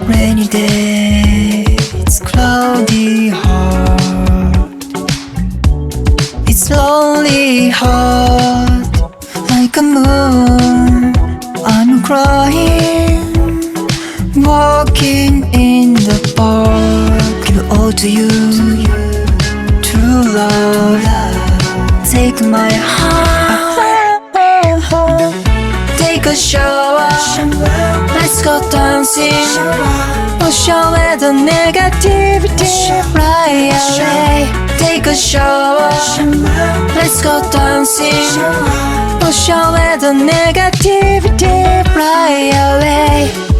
Rainy day, it's cloudy heart. It's lonely heart, like a moon. I'm crying, walking in the park. Give all to you, true love. Take my heart, take a shower. Let's go dancing, wash away the negativity right away. Take a shower, let's go dancing, wash away the negativity right away.